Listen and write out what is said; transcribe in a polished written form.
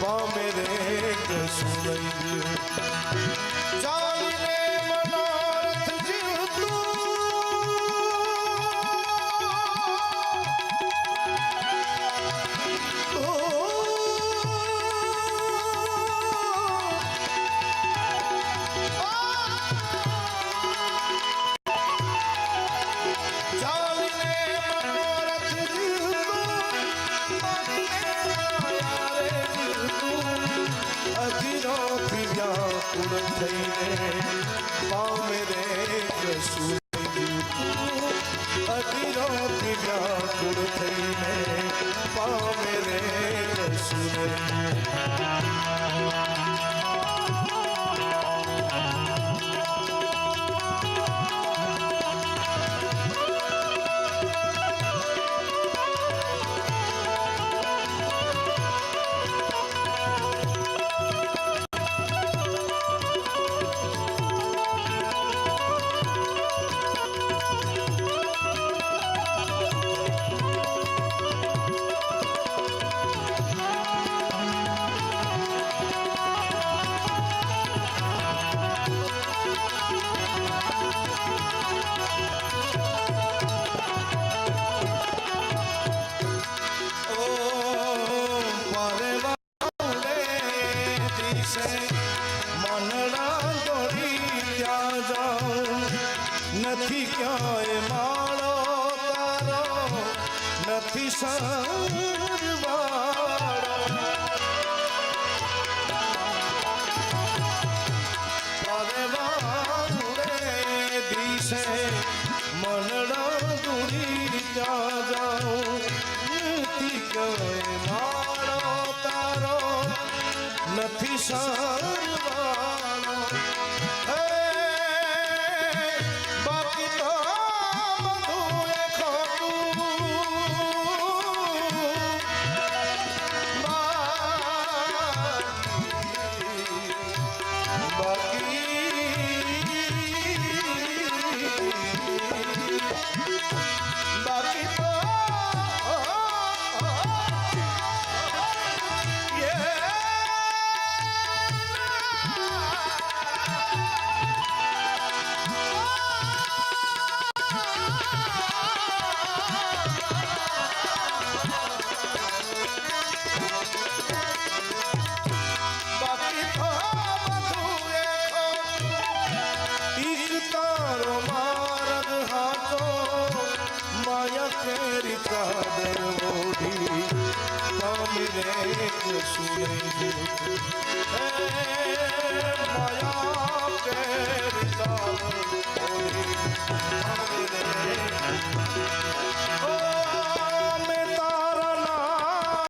पामे रे सुनई चाली रे मनोरथ जीवतू पामे रे सुनई अधीरो व्याकुल थईने पामे रे सुनई નથી ક્યાંય માળો તારો નથી સરવાળો દિશે મનડા દુરી ત્યાં જાઉં નથી ક્યાંય માળો તારો નથી સરવાળો सुनई माया के